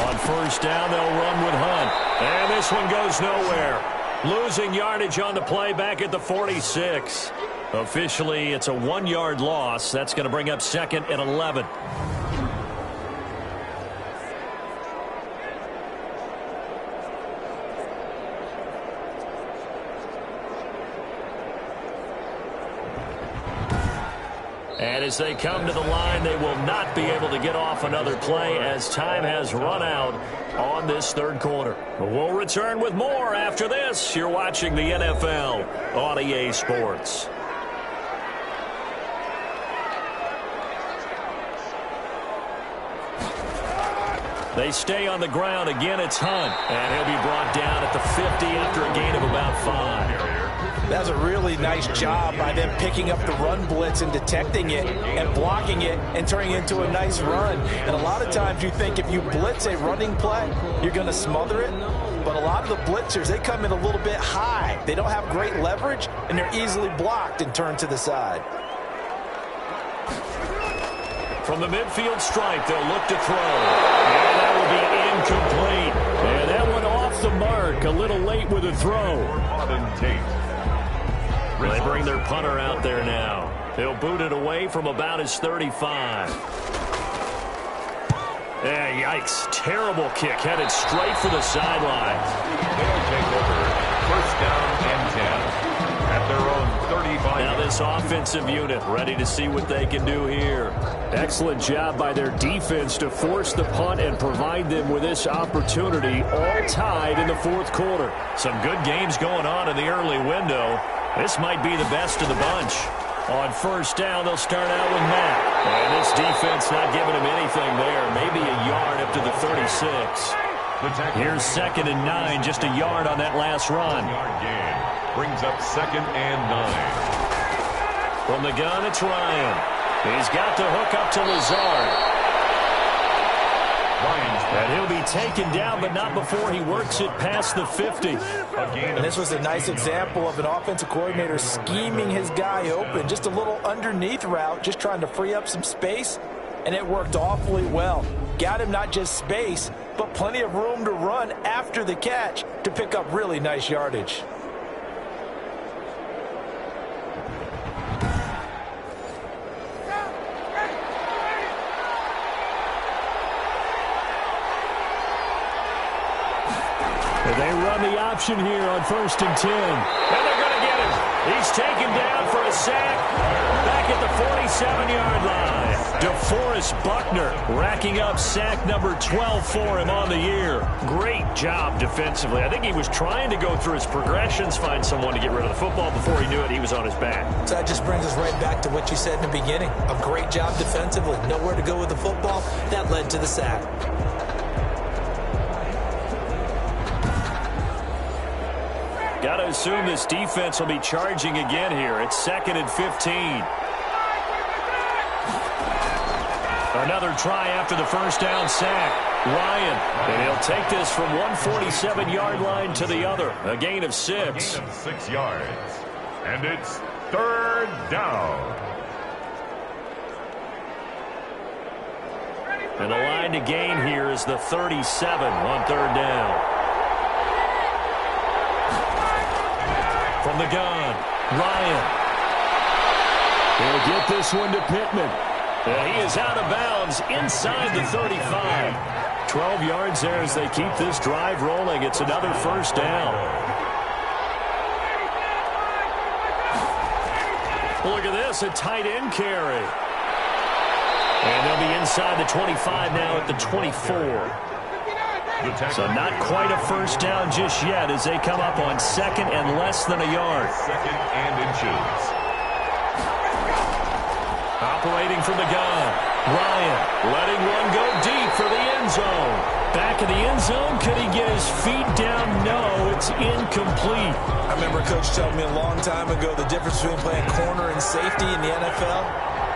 On 1st down, they'll run with Hunt. And this one goes nowhere. Losing yardage on the play back at the 46. Officially, it's a 1-yard loss. That's going to bring up 2nd and 11. as they come to the line, they will not be able to get off another play as time has run out on this third quarter. We'll return with more after this. You're watching the NFL on EA Sports. They stay on the ground. Again, it's Hunt. And he'll be brought down at the 50 after a gain of about 5. That's a really nice job by them picking up the run blitz and detecting it and blocking it and turning it into a nice run. And a lot of times you think if you blitz a running play, you're going to smother it. But a lot of the blitzers, they come in a little bit high. They don't have great leverage, and they're easily blocked and turned to the side. From the midfield stripe, they'll look to throw. And that will be incomplete. And that one off the mark. A little late with a throw. They bring their punter out there now. He'll boot it away from about his 35. Yikes. Terrible kick. Headed straight for the sideline. They'll take over. First down and 10. At their own 35. Now this offensive unit ready to see what they can do here. Excellent job by their defense to force the punt and provide them with this opportunity, all tied in the fourth quarter. Some good games going on in the early window. This might be the best of the bunch. On first down, they'll start out with Matt. And this defense not giving him anything there. Maybe a yard up to the 36. Here's 2nd and 9, just a yard on that last run. Brings up 2nd and 9. From the gun, it's Ryan. He's got to hook up to Lazard. And he'll be taken down, but not before he works it past the 50. And this was a nice example of an offensive coordinator scheming his guy open. Just a little underneath route, just trying to free up some space, and it worked awfully well. Got him not just space, but plenty of room to run after the catch to pick up really nice yardage. They run the option here on 1st and 10. And they're going to get him. He's taken down for a sack back at the 47-yard line. DeForest Buckner racking up sack number 12 for him on the year. Great job defensively. I think he was trying to go through his progressions, find someone to get rid of the football. Before he knew it, he was on his back. So that just brings us right back to what you said in the beginning. A great job defensively. Nowhere to go with the football. That led to the sack. Got to assume this defense will be charging again here. It's 2nd and 15. Another try after the first down sack. Ryan, and he'll take this from 147-yard line to the other. A gain of 6. A gain of 6 yards. And it's 3rd down. And the line to gain here is the 37 on 3rd down. From the gun, Ryan. He'll get this one to Pittman. And he is out of bounds inside the 35. 12 yards there as they keep this drive rolling. It's another first down. Look at this, a tight end carry. And they'll be inside the 25 now at the 24. So not quite a first down just yet as they come up on 2nd and less than a yard. 2nd and inches. Operating from the gun. Ryan letting one go deep for the end zone. Back in the end zone. Could he get his feet down? No, it's incomplete. I remember Coach telling me a long time ago the difference between playing corner and safety in the NFL.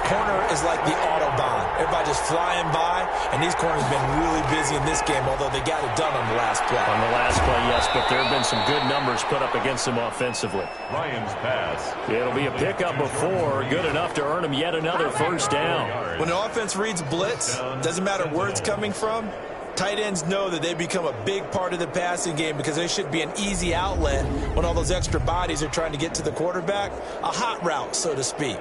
Corner is like the Autobahn. Everybody just flying by, and these corners have been really busy in this game, although they got it done on the last play. On the last play, yes, but there have been some good numbers put up against them offensively. Ryan's pass. It'll be a pickup before, good enough to earn him yet another first down. When the offense reads blitz, doesn't matter where it's coming from, tight ends know that they become a big part of the passing game because they should be an easy outlet when all those extra bodies are trying to get to the quarterback. A hot route, so to speak.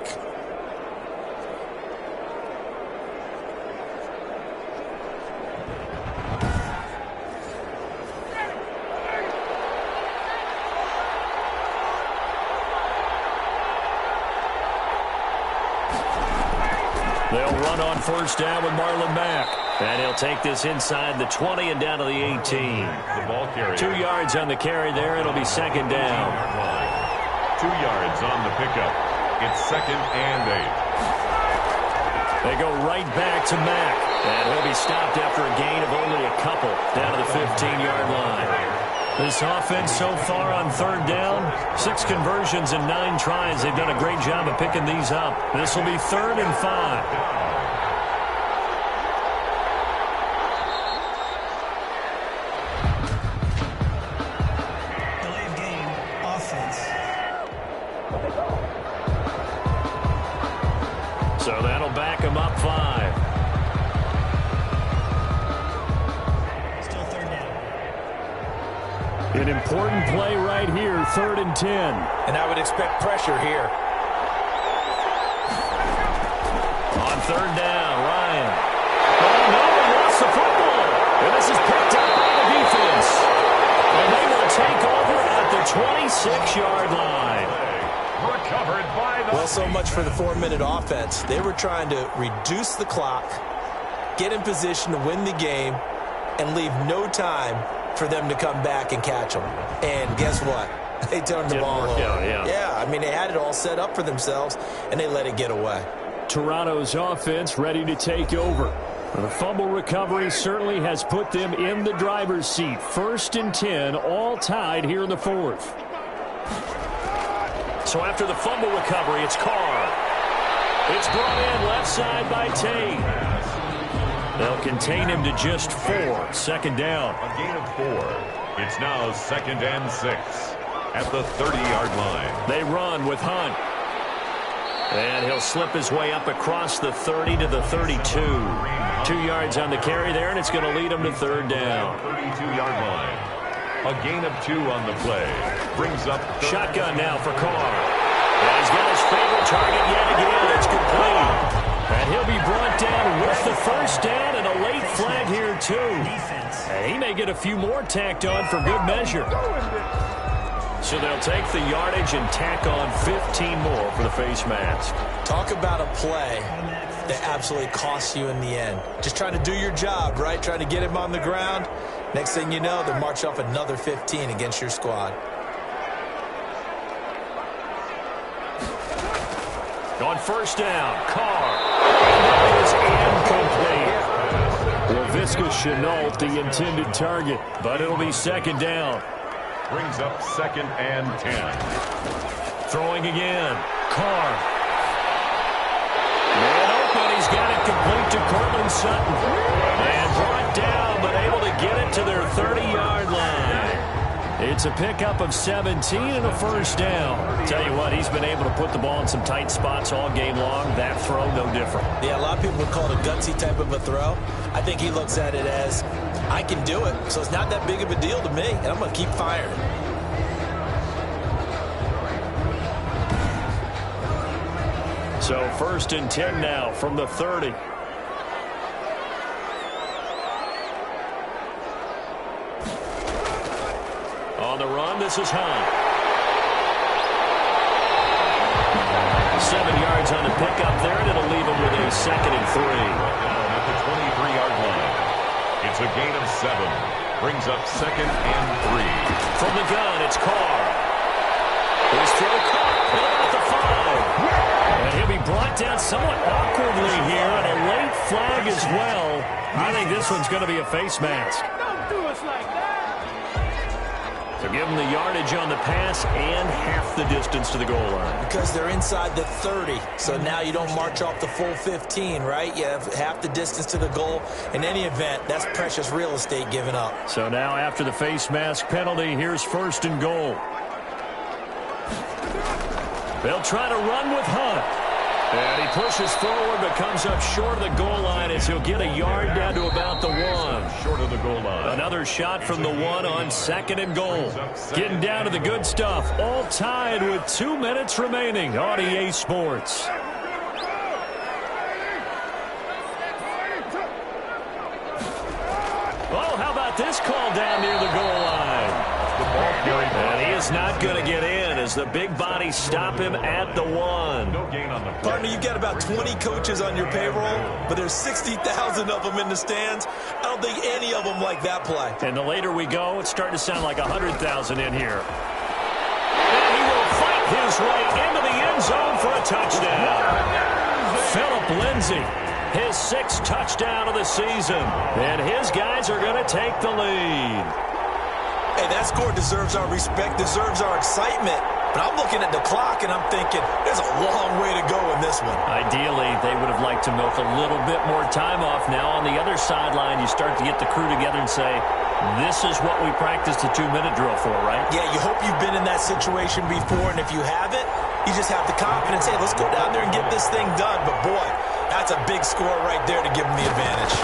run on first down with Marlon Mack. And he'll take this inside the 20 and down to the 18. The ball carrier. 2 yards on the carry there. It'll be second down. 2 yards on the pickup. It's 2nd and 8. They go right back to Mack. And he'll be stopped after a gain of only a couple down to the 15-yard line. This offense so far on third down, 6 conversions and 9 tries. They've done a great job of picking these up. This will be 3rd and 5. Delay of game, offense. So that'll back them up 5. Still third down. An important play right here, 3rd and 10. And I would expect pressure here. On third down, Ryan. Oh, no, he lost the football. And this is picked up by the defense. And they will take over at the 26-yard line. Recovered by the... Well, so much for the 4-minute offense. They were trying to reduce the clock, get in position to win the game, and leave no time for them to come back and catch them. And guess what? They turned the ball over. Yeah, I mean, they had it all set up for themselves, and they let it get away. Toronto's offense ready to take over. The fumble recovery certainly has put them in the driver's seat. 1st and 10, all tied here in the 4th. So after the fumble recovery, it's Carr. It's brought in left side by Tate. They'll contain him to just 4. 2nd down. A gain of 4. It's now 2nd and 6 at the 30-yard line. They run with Hunt. And he'll slip his way up across the 30 to the 32. 2 yards on the carry there, and it's going to lead him to 3rd down. 32-yard line. A gain of 2 on the play. Brings up... Shotgun now for Carr. And he's got his favorite target yet again. It's complete. And he'll be brought down with the 1st down and a late flag here, too. And he may get a few more tacked on for good measure. So they'll take the yardage and tack on 15 more for the face mask. Talk about a play that absolutely costs you in the end. Just trying to do your job, right? Trying to get him on the ground. Next thing you know, they'll march off another 15 against your squad. On 1st down, Carr. And that is incomplete. Well, Visca Chenault, the intended target, but it'll be 2nd down. Brings up 2nd and 10. Throwing again. Carr. Man open. He's got it complete to Cortland Sutton. And brought down, but able to get it to their 30-yard line. It's a pickup of 17 and a 1st down. Tell you what, he's been able to put the ball in some tight spots all game long. That throw, no different. Yeah, a lot of people would call it a gutsy type of a throw. I think he looks at it as, I can do it, so it's not that big of a deal to me, and I'm going to keep firing. So 1st and 10 now from the 30. On the run, this is Hunt. 7 yards on the pickup there, and it'll leave him with a 2nd and 3. At the 23-yard line. It's a gain of 7. Brings up 2nd and 3. From the gun, it's Carr. His throw caught at about the 5. And he'll be brought down somewhat awkwardly here, and a late flag as well. I think this one's going to be a face mask. Don't do us like that. So give them the yardage on the pass and half the distance to the goal line. Because they're inside the 30, so now you don't march off the full 15, right? You have half the distance to the goal. In any event, that's precious real estate given up. So now after the face mask penalty, here's 1st and goal. They'll try to run with Hunt. And he pushes forward but comes up short of the goal line as he'll get a yard down to about the 1. Short of the goal line. Another shot from the 1 on 2nd and goal. Getting down to the good stuff. All tied with 2 minutes remaining on EA Sports. Oh, how about this call down near the goal line? The ball carried. And he is not going to get in as the big bodies stop him at the 1. No gain on the play. Partner, you've got about 20 coaches on your payroll, but there's 60,000 of them in the stands. I don't think any of them like that play. And the later we go, it's starting to sound like 100,000 in here. And he will fight his way into the end zone for a touchdown. Philip Lindsay, his 6th touchdown of the season. And his guys are going to take the lead. Hey, that score deserves our respect, deserves our excitement. But I'm looking at the clock, and I'm thinking, there's a long way to go in this one. Ideally, they would have liked to milk a little bit more time off. Now, on the other sideline, you start to get the crew together and say, this is what we practiced the 2-minute drill for, right? Yeah, you hope you've been in that situation before, and if you haven't, you just have the confidence, hey, let's go down there and get this thing done. But, boy, that's a big score right there to give them the advantage.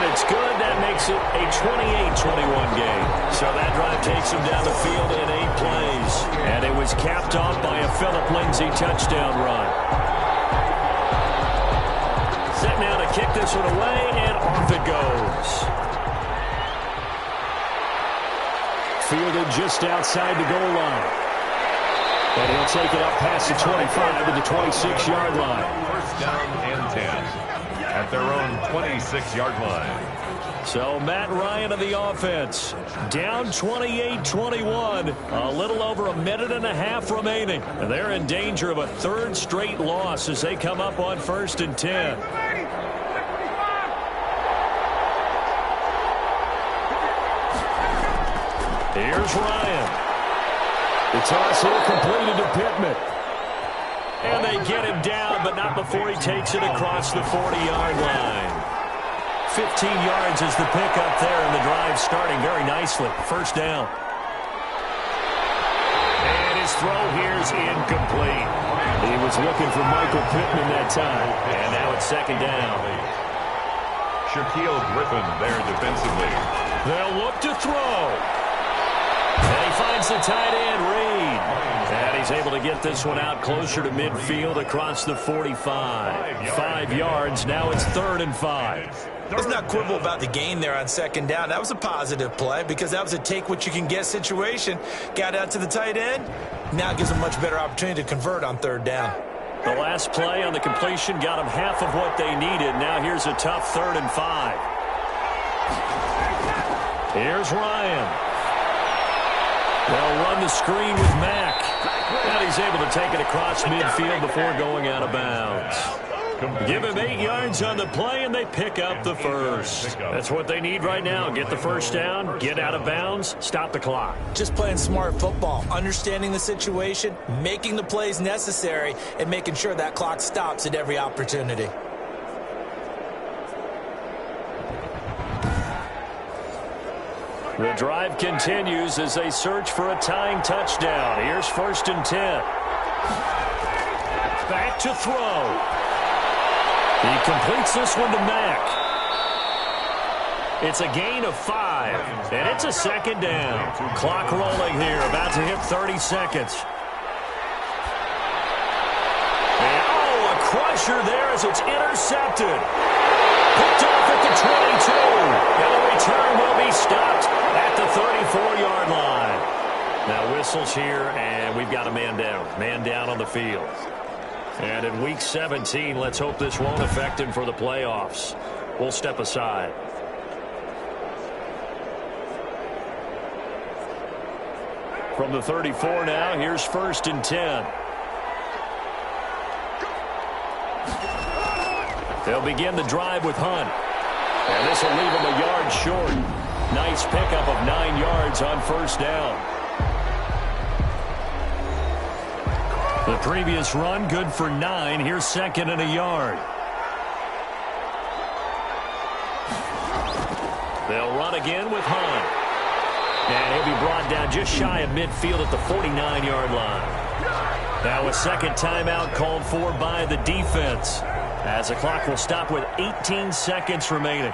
It's good. That makes it a 28-21 game. So that drive takes him down the field in 8 plays. And it was capped off by a Philip Lindsay touchdown run. Set now to kick this one away, and off it goes. Fielded just outside the goal line. And he'll take it up past the 25 to the 26-yard line. First down and 10. At their own 26-yard line. So Matt Ryan of the offense, down 28-21, a little over a minute and a half remaining. And they're in danger of a 3rd straight loss as they come up on 1st and 10. Here's Ryan. The toss here completed to Pittman. And they get him down, but not before he takes it across the 40-yard line. 15 yards is the pickup there, and the drive starting very nicely. First down. And his throw here is incomplete. He was looking for Michael Pittman that time. And now it's 2nd down. Shaquille Griffin there defensively. They'll look to throw. And he finds the tight end, Reed. And he's able to get this one out closer to midfield across the 45. 5 yards. Now it's 3rd and 5. Let's not quibble about the gain there on 2nd down. That was a positive play because that was a take-what-you-can-get situation. Got out to the tight end. Now it gives them a much better opportunity to convert on 3rd down. The last play on the completion got them half of what they needed. Now here's a tough 3rd and 5. Here's Ryan. They'll run the screen with Mack. And he's able to take it across midfield before going out of bounds. Give him 8 yards on the play, and they pick up the first. That's what they need right now. Get the first down, get out of bounds, stop the clock. Just playing smart football, understanding the situation, making the plays necessary, and making sure that clock stops at every opportunity. The drive continues as they search for a tying touchdown. Here's 1st and 10. Back to throw. He completes this one to Mack. It's a gain of 5, and it's a 2nd down. Clock rolling here, about to hit 30 seconds. And, a crusher there as it's intercepted. Picked off at the 22, and the return will be stopped at the 34-yard line. Now whistles here, and we've got a man down. Man down on the field. And in Week 17, let's hope this won't affect him for the playoffs. We'll step aside. From the 34 now, here's 1st and 10. They'll begin the drive with Hunt. And this will leave him a yard short. Nice pickup of 9 yards on 1st down. The previous run, good for 9. Here's 2nd and a yard. They'll run again with Hunt. And he'll be brought down just shy of midfield at the 49-yard line. Now a 2nd timeout called for by the defense, as the clock will stop with 18 seconds remaining.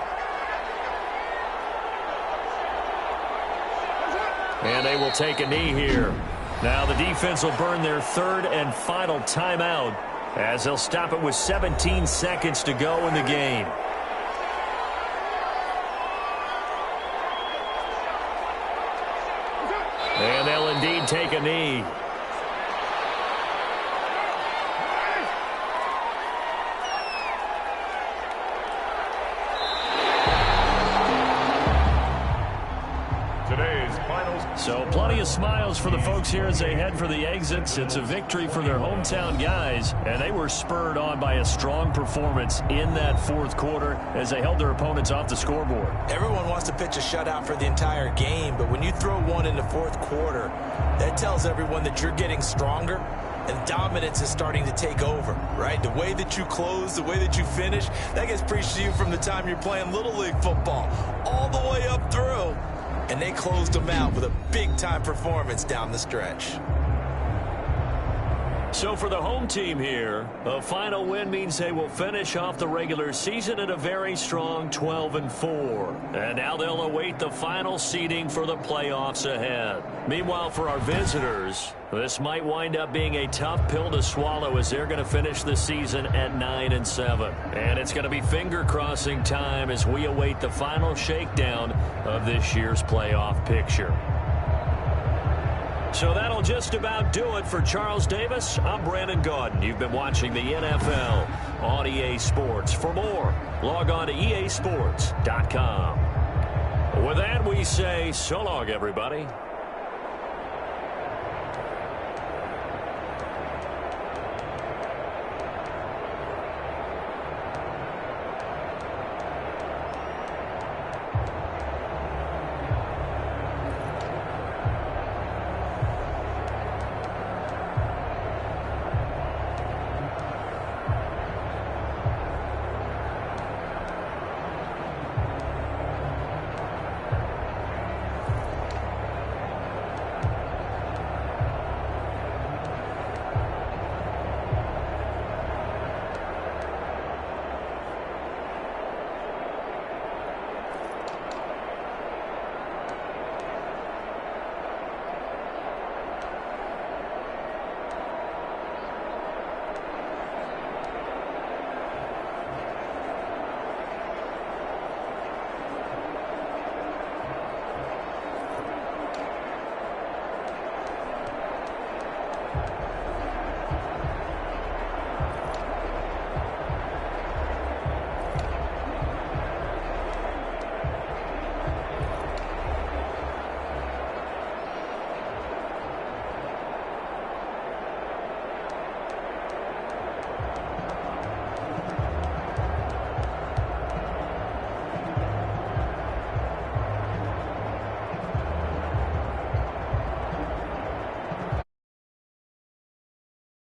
And they will take a knee here. Now the defense will burn their 3rd and final timeout, as they'll stop it with 17 seconds to go in the game. And knee. Today's finals. So plenty of smiles for the folks here as they head for the exits. It's a victory for their hometown guys, and they were spurred on by a strong performance in that fourth quarter as they held their opponents off the scoreboard. Everyone wants to pitch a shutout for the entire game, but when you throw one in the fourth quarter, that tells everyone that you're getting stronger and dominance is starting to take over, right? The way that you close, the way that you finish, that gets preached to you from the time you're playing Little League football all the way up through. And they closed them out with a big-time performance down the stretch. So for the home team here, a final win means they will finish off the regular season at a very strong 12-4. And now they'll await the final seeding for the playoffs ahead. Meanwhile, for our visitors, this might wind up being a tough pill to swallow as they're going to finish the season at 9-7. And it's going to be finger-crossing time as we await the final shakedown of this year's playoff picture. So that'll just about do it for Charles Davis. I'm Brandon Gaudin. You've been watching the NFL on EA Sports. For more, log on to easports.com. With that, we say so long, everybody.